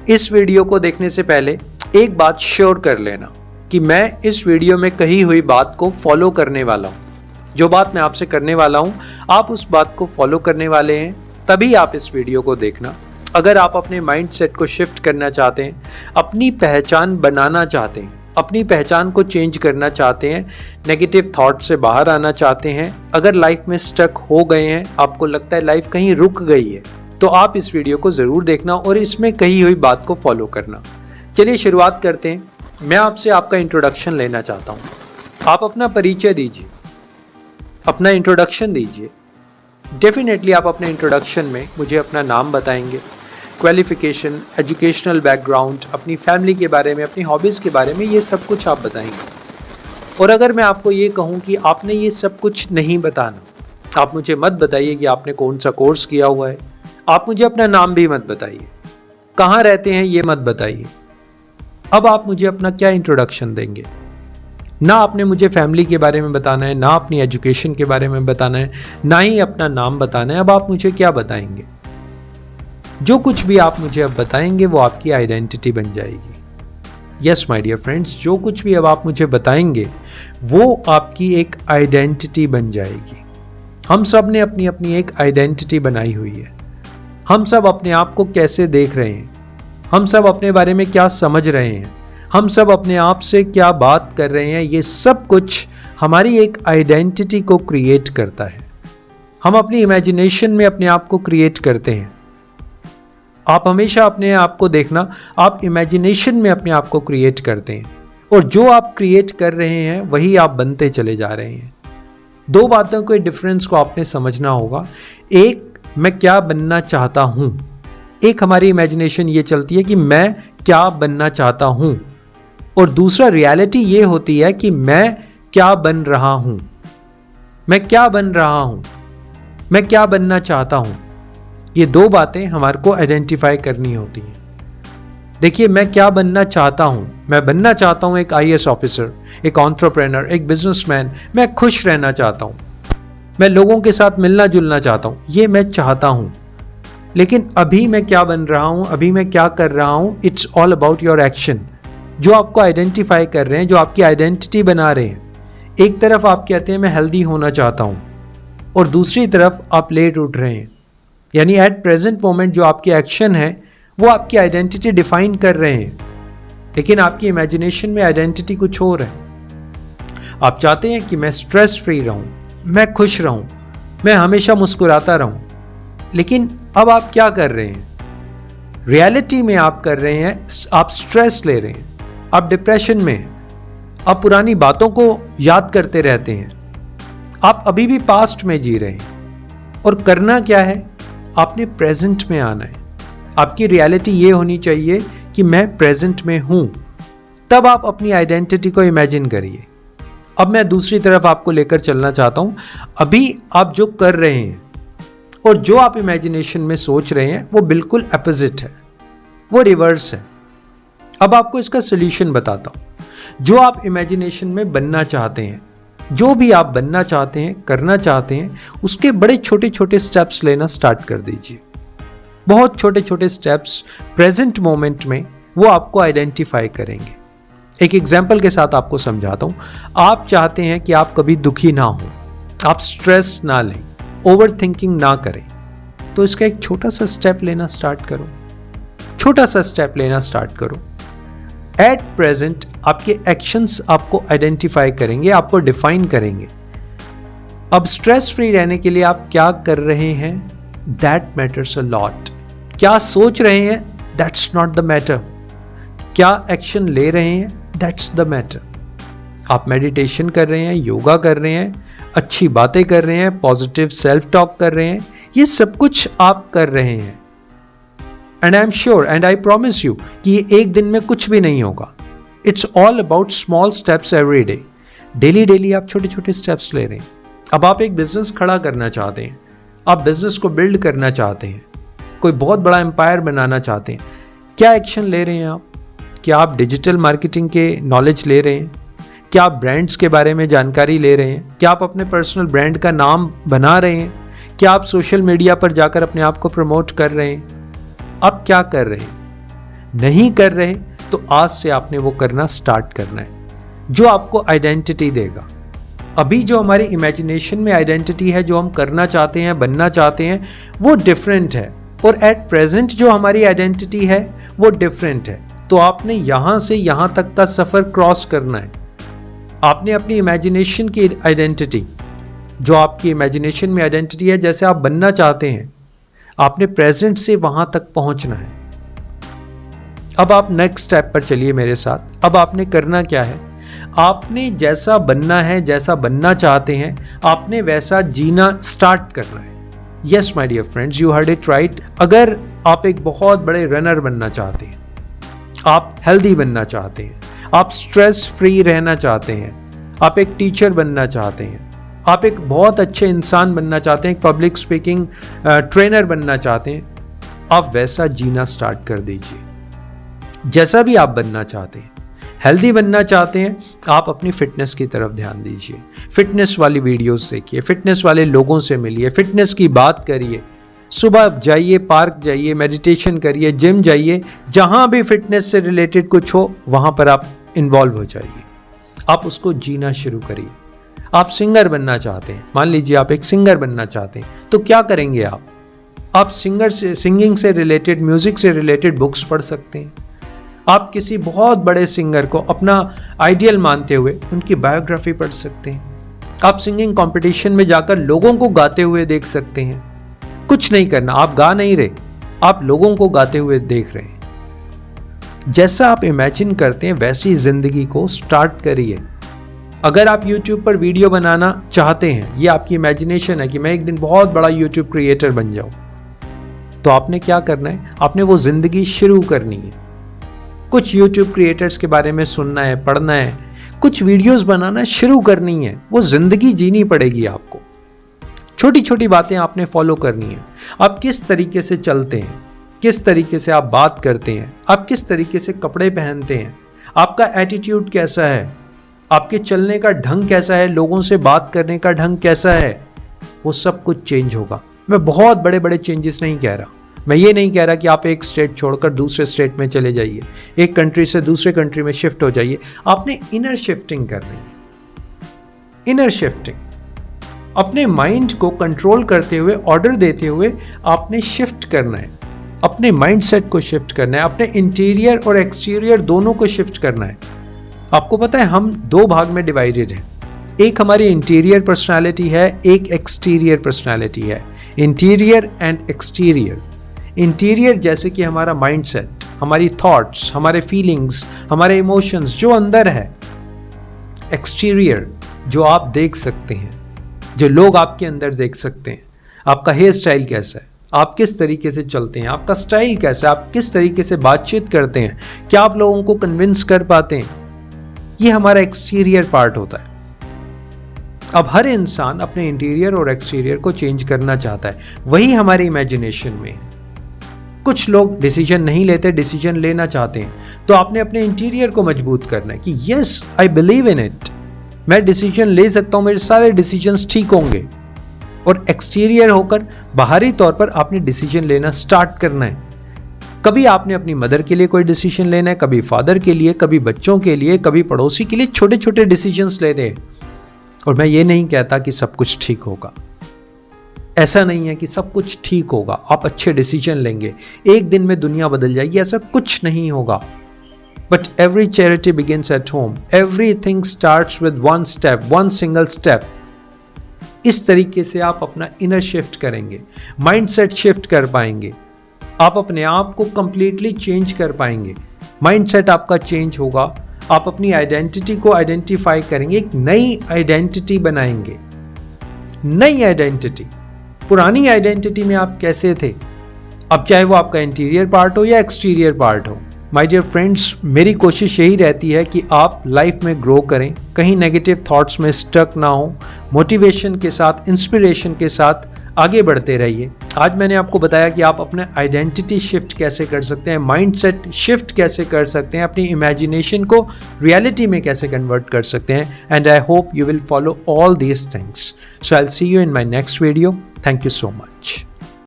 इस वीडियो को देखने से पहले एक बात श्योर कर लेना कि मैं इस वीडियो में कही हुई बात को फॉलो करने वाला हूँ। जो बात मैं आपसे करने वाला हूँ, आप उस बात को फॉलो करने वाले हैं, तभी आप इस वीडियो को देखना। अगर आप अपने माइंडसेट को शिफ्ट करना चाहते हैं, अपनी पहचान बनाना चाहते हैं, अपनी पहचान को चेंज करना चाहते हैं, नेगेटिव थॉट से बाहर आना चाहते हैं, अगर लाइफ में स्टक हो गए हैं, आपको लगता है लाइफ कहीं रुक गई है, तो आप इस वीडियो को ज़रूर देखना और इसमें कही हुई बात को फॉलो करना। चलिए शुरुआत करते हैं। मैं आपसे आपका इंट्रोडक्शन लेना चाहता हूँ। आप अपना परिचय दीजिए, अपना इंट्रोडक्शन दीजिए। डेफिनेटली आप अपने इंट्रोडक्शन में मुझे अपना नाम बताएंगे, क्वालिफिकेशन, एजुकेशनल बैकग्राउंड, अपनी फैमिली के बारे में, अपनी हॉबीज़ के बारे में, ये सब कुछ आप बताएंगे। और अगर मैं आपको ये कहूँ कि आपने ये सब कुछ नहीं बताना, आप मुझे मत बताइए कि आपने कौन सा कोर्स किया हुआ है, आप मुझे अपना नाम भी मत बताइए, कहाँ रहते हैं ये मत बताइए। अब आप मुझे अपना क्या इंट्रोडक्शन देंगे? ना आपने मुझे फैमिली के बारे में बताना है, ना अपनी एजुकेशन के बारे में बताना है, ना ही अपना नाम बताना है। अब आप मुझे क्या बताएंगे? जो कुछ भी आप मुझे अब बताएंगे वो आपकी आइडेंटिटी बन जाएगी। यस माय डियर फ्रेंड्स, जो कुछ भी अब आप मुझे बताएंगे वो आपकी एक आइडेंटिटी बन जाएगी। हम सब ने अपनी अपनी एक आइडेंटिटी बनाई हुई है। हम सब अपने आप को कैसे देख रहे हैं, हम सब अपने बारे में क्या समझ रहे हैं, हम सब अपने आप से क्या बात कर रहे हैं, ये सब कुछ हमारी एक आइडेंटिटी को क्रिएट करता है। हम अपनी इमेजिनेशन में अपने आप को क्रिएट करते हैं। आप हमेशा अपने आप को देखना, आप इमेजिनेशन में अपने आप को क्रिएट करते हैं और जो आप क्रिएट कर रहे हैं वही आप बनते चले जा रहे हैं। दो बातों के डिफरेंस को आपने समझना होगा। एक, मैं क्या बनना चाहता हूं। एक हमारी इमेजिनेशन ये चलती है कि मैं क्या बनना चाहता हूं, और दूसरा रियलिटी ये होती है कि मैं क्या बन रहा हूं। मैं क्या बन रहा हूं, मैं क्या बनना चाहता हूं, ये दो बातें हमारे को आइडेंटिफाई करनी होती हैं। देखिए, मैं क्या बनना चाहता हूं, मैं बनना चाहता हूं एक IAS ऑफिसर, एक एंटरप्रेन्योर, एक बिजनेसमैन। मैं खुश रहना चाहता हूं, मैं लोगों के साथ मिलना जुलना चाहता हूं, ये मैं चाहता हूं। लेकिन अभी मैं क्या बन रहा हूं, अभी मैं क्या कर रहा हूं, it's all about your action. जो आपको आइडेंटिफाई कर रहे हैं, जो आपकी आइडेंटिटी बना रहे हैं। एक तरफ आप कहते हैं मैं हेल्दी होना चाहता हूं, और दूसरी तरफ आप लेट उठ रहे हैं। यानी एट प्रेजेंट मोमेंट जो आपकी एक्शन है वो आपकी आइडेंटिटी डिफाइन कर रहे हैं, लेकिन आपकी इमेजिनेशन में आइडेंटिटी कुछ और है। आप चाहते हैं कि मैं स्ट्रेस फ्री रहूं, मैं खुश रहूं, मैं हमेशा मुस्कुराता रहूं। लेकिन अब आप क्या कर रहे हैं? रियलिटी में आप कर रहे हैं, आप स्ट्रेस ले रहे हैं, आप डिप्रेशन में हैं, आप पुरानी बातों को याद करते रहते हैं, आप अभी भी पास्ट में जी रहे हैं। और करना क्या है? आपने प्रेजेंट में आना है। आपकी रियलिटी ये होनी चाहिए कि मैं प्रेजेंट में हूं। तब आप अपनी आइडेंटिटी को इमेजिन करिए। अब मैं दूसरी तरफ आपको लेकर चलना चाहता हूं। अभी आप जो कर रहे हैं और जो आप इमेजिनेशन में सोच रहे हैं वो बिल्कुल अपोजिट है, वो रिवर्स है। अब आपको इसका सोल्यूशन बताता हूं। जो आप इमेजिनेशन में बनना चाहते हैं, जो भी आप बनना चाहते हैं, करना चाहते हैं, उसके बड़े छोटे छोटे स्टेप्स लेना स्टार्ट कर दीजिए। बहुत छोटे छोटे स्टेप्स प्रेजेंट मोमेंट में वो आपको आइडेंटिफाई करेंगे। एक एग्जाम्पल के साथ आपको समझाता हूं। आप चाहते हैं कि आप कभी दुखी ना हो, आप स्ट्रेस ना लें, ओवर थिंकिंग ना करें, तो इसका एक छोटा सा स्टेप लेना स्टार्ट करो। छोटा सा स्टेप लेना स्टार्ट करो। एट प्रेजेंट आपके एक्शंस आपको आइडेंटिफाई करेंगे, आपको डिफाइन करेंगे। अब स्ट्रेस फ्री रहने के लिए आप क्या कर रहे हैं, दैट मैटर्स अ लॉट। क्या सोच रहे हैं, दैट्स नॉट द मैटर। क्या एक्शन ले रहे हैं, दैट्स द मैटर। आप मेडिटेशन कर रहे हैं, योगा कर रहे हैं, अच्छी बातें कर रहे हैं, पॉजिटिव सेल्फ टॉक कर रहे हैं, ये सब कुछ आप कर रहे हैं। And I am sure and I promise you कि ये एक दिन में कुछ भी नहीं होगा। It's all about small steps every day. Daily daily आप छोटे छोटे स्टेप्स ले रहे हैं। अब आप एक बिजनेस खड़ा करना चाहते हैं, आप बिजनेस को बिल्ड करना चाहते हैं, कोई बहुत बड़ा एम्पायर बनाना चाहते हैं। क्या एक्शन ले रहे हैं आप? क्या आप डिजिटल मार्केटिंग के नॉलेज ले रहे हैं? क्या आप ब्रांड्स के बारे में जानकारी ले रहे हैं? क्या आप अपने पर्सनल ब्रांड का नाम बना रहे हैं? क्या आप सोशल मीडिया पर जाकर अपने आप को प्रमोट कर रहे हैं? आप क्या कर रहे हैं? नहीं कर रहे तो आज से आपने वो करना स्टार्ट करना है, जो आपको आइडेंटिटी देगा। अभी जो हमारी इमेजिनेशन में आइडेंटिटी है, जो हम करना चाहते हैं, बनना चाहते हैं, वो डिफरेंट है, और एट प्रेजेंट जो हमारी आइडेंटिटी है वो डिफरेंट है। तो आपने यहां से यहां तक का सफर क्रॉस करना है। आपने अपनी इमेजिनेशन की आइडेंटिटी, जो आपकी इमेजिनेशन में आइडेंटिटी है, जैसे आप बनना चाहते हैं, आपने प्रेजेंट से वहां तक पहुंचना है। अब आप नेक्स्ट स्टेप पर चलिए मेरे साथ। अब आपने करना क्या है, आपने जैसा बनना है, जैसा बनना चाहते हैं, आपने वैसा जीना स्टार्ट करना है। Yes my dear friends, you heard it right. अगर आप एक बहुत बड़े रनर बनना चाहते हैं, आप हेल्दी बनना चाहते हैं, आप स्ट्रेस फ्री रहना चाहते हैं, आप एक टीचर बनना चाहते हैं, आप एक बहुत अच्छे इंसान बनना चाहते हैं, एक पब्लिक स्पीकिंग ट्रेनर बनना चाहते हैं, आप वैसा जीना स्टार्ट कर दीजिए। जैसा भी आप बनना चाहते हैं, हेल्दी बनना चाहते हैं, आप अपनी फिटनेस की तरफ ध्यान दीजिए। फिटनेस वाली वीडियोस देखिए, फिटनेस वाले लोगों से मिलिए, फिटनेस की बात करिए। सुबह जाइए, पार्क जाइए, मेडिटेशन करिए, जिम जाइए, जहां भी फिटनेस से रिलेटेड कुछ हो वहां पर आप इन्वॉल्व हो जाइए। आप उसको जीना शुरू करिए। आप सिंगर बनना चाहते हैं, मान लीजिए आप एक सिंगर बनना चाहते हैं, तो क्या करेंगे आप सिंगिंग से रिलेटेड, म्यूजिक से रिलेटेड बुक्स पढ़ सकते हैं। आप किसी बहुत बड़े सिंगर को अपना आइडियल मानते हुए उनकी बायोग्राफी पढ़ सकते हैं। आप सिंगिंग कंपटीशन में जाकर लोगों को गाते हुए देख सकते हैं। कुछ नहीं करना, आप गा नहीं रहे, आप लोगों को गाते हुए देख रहे हैं। जैसा आप इमेजिन करते हैं वैसी जिंदगी को स्टार्ट करिए। अगर आप YouTube पर वीडियो बनाना चाहते हैं, ये आपकी इमेजिनेशन है कि मैं एक दिन बहुत बड़ा YouTube क्रिएटर बन जाऊं, तो आपने क्या करना है, आपने वो जिंदगी शुरू करनी है। कुछ YouTube क्रिएटर्स के बारे में सुनना है, पढ़ना है, कुछ वीडियोस बनाना शुरू करनी है। वो जिंदगी जीनी पड़ेगी आपको। छोटी छोटी बातें आपने फॉलो करनी है। आप किस तरीके से चलते हैं, किस तरीके से आप बात करते हैं, आप किस तरीके से कपड़े पहनते हैं, आपका एटीट्यूड कैसा है, आपके चलने का ढंग कैसा है, लोगों से बात करने का ढंग कैसा है, वो सब कुछ चेंज होगा। मैं बहुत बड़े बड़े चेंजेस नहीं कह रहा। मैं ये नहीं कह रहा कि आप एक स्टेट छोड़कर दूसरे स्टेट में चले जाइए, एक कंट्री से दूसरे कंट्री में शिफ्ट हो जाइए। आपने इनर शिफ्टिंग करनी है। इनर शिफ्टिंग, अपने माइंड को कंट्रोल करते हुए, ऑर्डर देते हुए आपने शिफ्ट करना है। अपने माइंडसेट को शिफ्ट करना है, अपने इंटीरियर और एक्सटीरियर दोनों को शिफ्ट करना है। आपको पता है हम दो भाग में डिवाइडेड हैं। एक हमारी इंटीरियर पर्सनालिटी है, एक एक्सटीरियर पर्सनालिटी है। Interior and exterior. इंटीरियर जैसे कि हमारा माइंडसेट, हमारी थॉट्स, हमारे फीलिंग्स, हमारे इमोशंस जो अंदर है। एक्सटीरियर जो आप देख सकते हैं, जो लोग आपके अंदर देख सकते हैं। आपका हेयर स्टाइल कैसा है, आप किस तरीके से चलते हैं, आपका स्टाइल कैसा है, आप किस तरीके से बातचीत करते हैं, क्या आप लोगों को कन्विंस कर पाते हैं, ये हमारा एक्सटीरियर पार्ट होता है। अब हर इंसान अपने इंटीरियर और एक्सटीरियर को चेंज करना चाहता है, वही हमारी इमेजिनेशन में है। कुछ लोग डिसीजन नहीं लेते, डिसीजन लेना चाहते हैं, तो आपने अपने इंटीरियर को मजबूत करना है कि yes I believe in it, मैं डिसीजन ले सकता हूं, मेरे सारे डिसीजंस ठीक होंगे। और एक्सटीरियर होकर बाहरी तौर पर आपने डिसीजन लेना स्टार्ट करना है। कभी आपने अपनी मदर के लिए कोई डिसीजन लेना है, कभी फादर के लिए, कभी बच्चों के लिए, कभी पड़ोसी के लिए, छोटे छोटे डिसीजंस लेने हैं। और मैं ये नहीं कहता कि सब कुछ ठीक होगा, ऐसा नहीं है कि सब कुछ ठीक होगा, आप अच्छे डिसीजन लेंगे एक दिन में दुनिया बदल जाएगी, ऐसा कुछ नहीं होगा। But every charity begins at home, everything starts with one step, one single step. इस तरीके से आप अपना इनर शिफ्ट करेंगे, माइंडसेट शिफ्ट कर पाएंगे, आप अपने आप को कंप्लीटली चेंज कर पाएंगे। माइंडसेट आपका चेंज होगा, आप अपनी आइडेंटिटी को आइडेंटिफाई करेंगे, एक नई आइडेंटिटी बनाएंगे। नई आइडेंटिटी, पुरानी आइडेंटिटी में आप कैसे थे, अब चाहे वो आपका इंटीरियर पार्ट हो या एक्सटीरियर पार्ट हो। माय डियर फ्रेंड्स, मेरी कोशिश यही रहती है कि आप लाइफ में ग्रो करें, कहीं नेगेटिव थॉट्स में स्टक ना हो, मोटिवेशन के साथ, इंस्पिरेशन के साथ आगे बढ़ते रहिए। आज मैंने आपको बताया कि आप अपने आइडेंटिटी शिफ्ट कैसे कर सकते हैं, माइंडसेट शिफ्ट कैसे कर सकते हैं, अपनी इमेजिनेशन को रियलिटी में कैसे कन्वर्ट कर सकते हैं। And I hope you will follow all these things. So I will see you in my next video. Thank you so much.